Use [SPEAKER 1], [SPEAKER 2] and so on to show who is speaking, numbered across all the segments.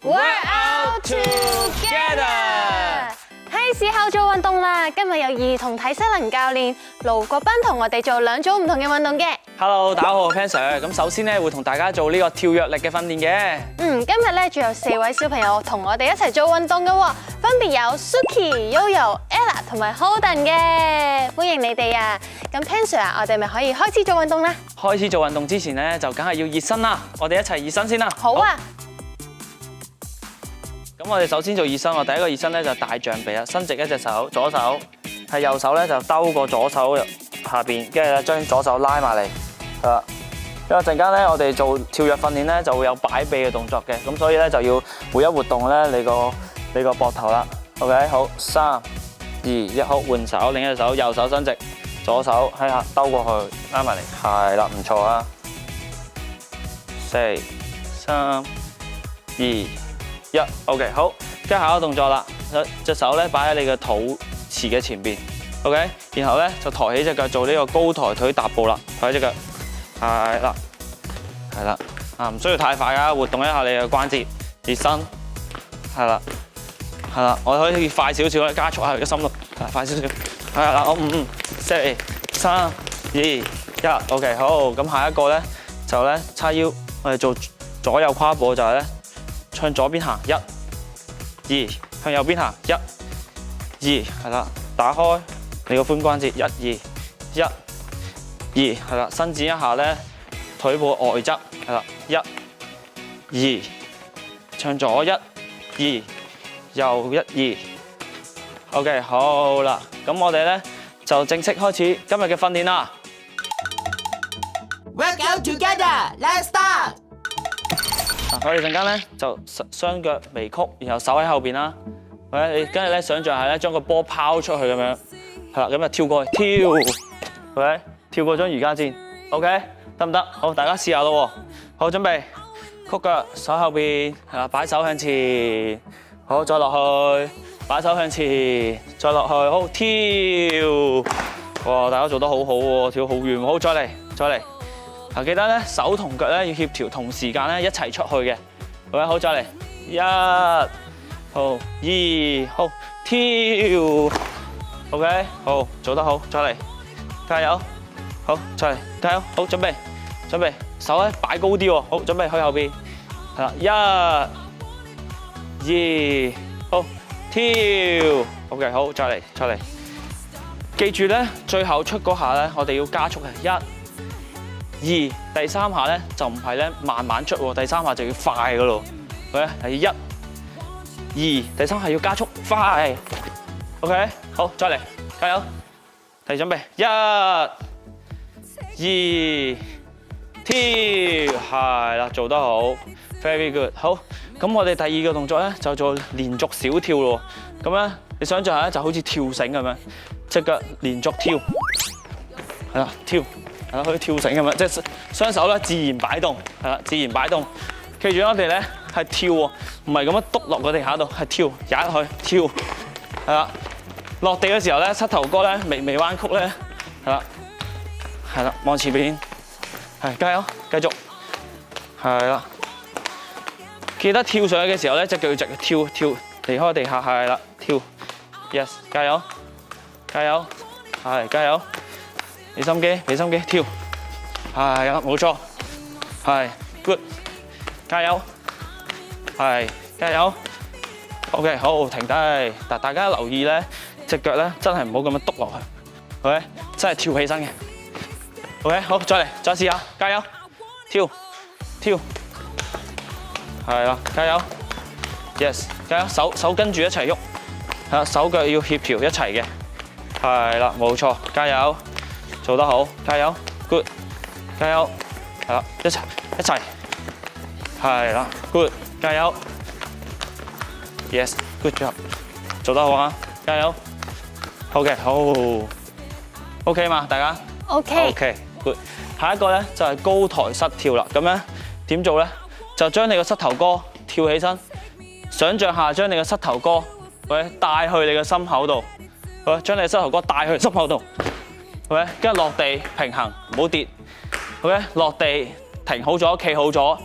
[SPEAKER 1] Work out together。係時候做運動啦！今日有兒童體適能教練盧國斌同我哋做兩組唔同嘅運動嘅。
[SPEAKER 2] Hello， 大家好，我係 Pan Sir。咁首先咧會同大家做呢個跳躍力嘅訓練嘅。
[SPEAKER 1] 今日咧仲有4位小朋友同我哋一齊做運動嘅喎，分別有 Suki、Yoyo、Ella 同埋 Holden 嘅，歡迎你哋啊！咁 Pan Sir 啊，我哋咪可以開始做運動啦。
[SPEAKER 2] 開始做運動之前咧，就梗係要熱身啦。我哋一齊熱身先啦。
[SPEAKER 1] 好啊。
[SPEAKER 2] 咁我哋首先做熱身，我第一個熱身咧就大象臂啦，伸直一隻手，左手係右手咧就兜過左手下邊，跟住咧將左手拉埋嚟，係啦。因為陣間咧我哋做跳躍訓練咧就會有擺臂嘅動作嘅，咁所以咧就要每一活動咧你個膊頭啦。OK， 好，3、2、1，好，換手，另一隻手右手伸直，左手喺下兜過去拉埋嚟，係啦，唔錯啊。4、3、2、1 ，OK， 好，跟住下一個動作啦，隻手咧擺喺你嘅肚臍嘅前邊 ，OK， 然後咧就抬起隻腳做呢個高抬腿踏步啦，抬起隻腳，係啦，係啦，啊唔需要太快噶，活動一下你嘅關節，熱身，係啦，係啦，我可以快少少咧，加速下你嘅心率，快少少，係啦，我5、4、3、2、1 ，OK， 好，咁下一個咧就咧叉腰，我哋做左右跨步就係咧。向左邊行1、2，向右邊行1、2，係啦，打開你個髖關節1、2，1、2，係啦，伸展一下咧腿部外側，係啦，1、2，向左1、2，右1、2。OK， 好啦，咁我哋咧就正式開始今日嘅訓練啦。
[SPEAKER 3] Work out together, let's start。
[SPEAKER 2] 我哋陣間咧就雙腳微曲，然後手喺後邊啦。你跟住咧想象下咧，將個波拋出去咁樣，係啦，咁就跳過去，跳，跳過張瑜伽墊 ，OK， 得唔得？好，大家試下咯。好，準備，曲腳，手後邊，係啦，擺手向前，好，再落去，擺手向前，再落去，好，跳，哇，大家做得好好喎，跳好遠，好，再嚟，再嚟。記得咧手同腳咧要協調，同時間咧一齊出去嘅。好，再嚟，1，好，2，好，跳 ，OK， 好，做得好，再嚟，加油，好，再嚟，加油，好，準備，手咧擺高啲喎，好，準備去後邊，係啦，1、2，好，跳 ，OK， 好，再嚟，記住咧最後出嗰下咧，我哋要加速嘅，1、2，第3下咧就唔係咧慢慢出喎，第3下就要快噶咯。係1、2，第3下要加速快。OK， 好，再嚟，加油。準備1、2，跳，係啦，做得好 ，very good。好，咁我哋第2個動作咧就做連續小跳咯。咁咧你想象下咧就好似跳繩咁樣，隻腳連續跳，係啦，跳。係啦，好似跳繩咁樣，即係雙手咧自然擺動，係啦，自然擺動。記住我哋咧係跳喎，唔係咁樣篤落個地下度，係跳，踩落去，跳，係啦。落地嘅時候咧，膝頭哥咧微彎曲咧，係啦，望前邊，係，加油，繼續，係啦。記得跳上去嘅時候咧，隻腳要直跳，離開地下，係啦，跳 ，yes， 加油，係，加油。俾心機，跳，係啦，冇錯，係 ，good， 加油，係，加油 ，OK， 好，停低，但大家留意咧，隻腳咧真係唔好咁樣篤落去 ，OK， 真係跳起身嘅 ，OK， 好，再嚟，再試下，加油，跳，係啦，加油 ，yes， 加油，手跟住一齊喐，係啦，手腳要協調一齊嘅，係啦，冇錯，加油。做得好，加油 ，good， 加油，係啦，一齊，係啦 ，good， 加油 ，yes，good job， 做得好啊，加油 ，OK， 好 ，OK 嘛，大家 ，OK，good， 下一個咧就係高抬膝跳啦，咁咧點做咧？就將你個膝頭哥跳起身，想像下將你個膝頭哥帶去你個心口度，將你個膝頭哥帶去心口度。OK， 跟住落地平衡，唔好跌。OK， 落地停好咗，企好咗，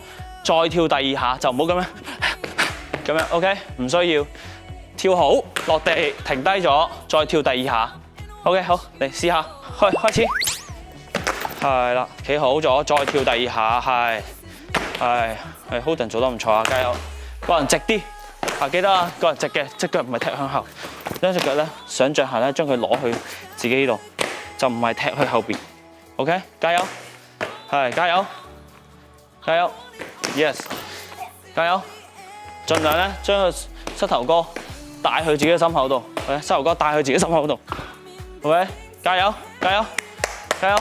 [SPEAKER 2] 再跳第2下就唔好咁樣。咁樣 OK， 唔需要跳好落地停低咗，再跳第2下。OK， 好，嚟試下，開始。係啦，企好咗，再跳第2下，係 Holden 做得唔錯啊，加油！個人直啲，記得啊，個人直嘅，隻腳唔係踢向後，將隻腳咧想像下咧，將佢攞去自己呢度，就唔係踢去後邊。OK， 加油，係加油，加油 ，Yes， 加油！盡量咧將個膝頭哥帶去自己嘅心口度，膝頭哥帶去自己心口度。OK， 加油，加油，加油！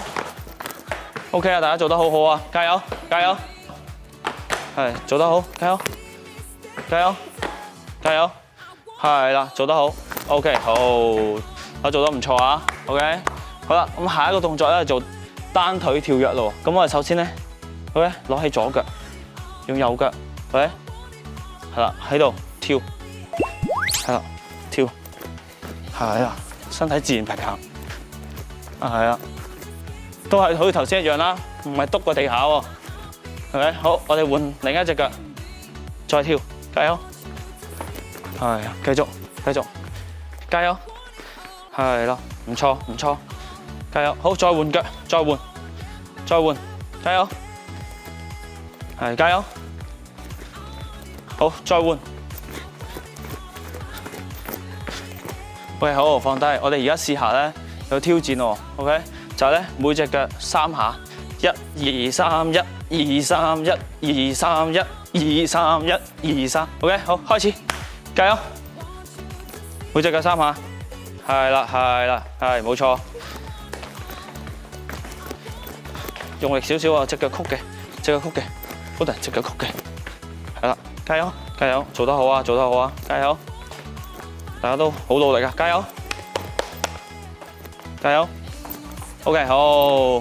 [SPEAKER 2] OK 啊，大家做得好好啊，加油，加油！係做得好，加油，加油，加油！係啦，做得好 ，OK， 好，我做得唔錯啊 ，OK， 好啦，咁下一個動作咧做單腿跳躍咯。咁我哋首先咧 ，OK， 攞起左腳，用右腳 ，OK， 係啦，喺度跳，係啦，跳，係啦，身體自然平衡，係啦。 都係好似頭先一樣啦，唔係篤個地下喎，係咪？好，我哋換另一隻腳，再跳，加油！係啊，繼續，加油！係啦，唔錯，加油！好，再換腳，再換，加油！係，加油！好，再換。OK， 好，放低。我哋而家試下咧，有挑戰喎 ，OK。 就係咧，每隻腳3下，1、2、3、1、2、3、1、2、3、1、2、3、1、2、3。OK， 好，開始，加油！每隻腳3下，係啦，冇錯。用力少少啊，隻腳曲嘅，Holden 隻腳曲嘅，係啦，加油，做得好啊，加油！大家都好努力啊，加油！ OK， 好，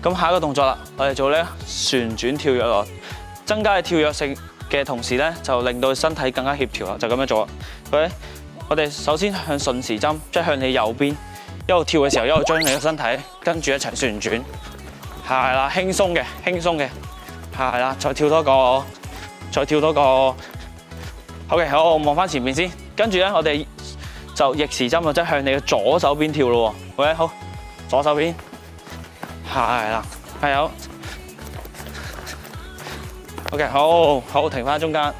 [SPEAKER 2] 咁下一個動作啦，我哋做咧旋轉跳躍咯，增加嘅跳躍性嘅同時咧，就令到身體更加協調啦，就咁樣做啦。OK， 我哋首先向順時針，即係向你右邊，一路跳嘅時候，一路將你嘅身體跟住一齊旋轉，係啦，輕鬆嘅，係啦，再跳多個，OK， 好，我望翻前面先，跟住咧我哋就逆時針，即係向你嘅左手邊跳咯喎 ，OK， 好。 左手邊，係啦，加油 ！OK， 好，停翻中間。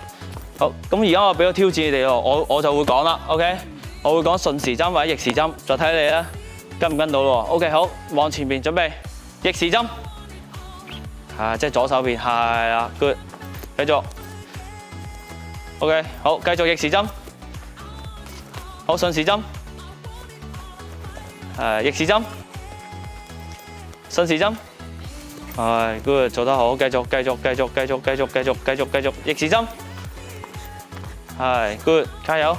[SPEAKER 2] 好，咁而家我俾個挑戰你哋咯，我就會講啦 ，OK， 我會講順時針或者逆時針，就睇你啦，跟唔跟到咯 ？OK， 好，望前面準備，逆時針，即係左手邊，係啦 ，good， 繼續 ，OK， 好，繼續逆時針，好，順時針，逆時針。 順時針，係 good， 做得好，繼續，逆時針，係 good， 加油，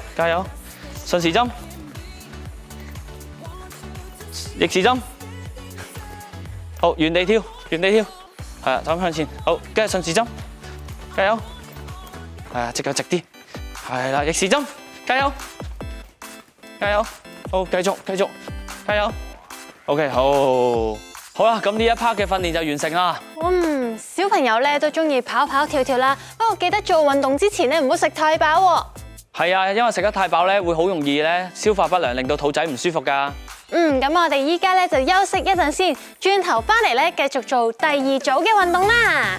[SPEAKER 2] 順時針，逆時針，好，原地跳，係啊，咁向前，好，跟住順時針，加油，係啊，隻腳直啲，係啦，逆時針，加油，好，繼續，加油 ，OK， 好。 好啦，咁呢一 part 嘅訓練就完成啦。
[SPEAKER 1] 小朋友咧都中意跑跳啦，不過記得做運動之前咧唔好食太飽喎。
[SPEAKER 2] 係啊，因為食得太飽咧會好容易咧消化不良，令到肚仔唔舒服㗎。
[SPEAKER 1] 咁我哋依家咧就休息一陣先，轉頭翻嚟咧繼續做第2組嘅運動啦。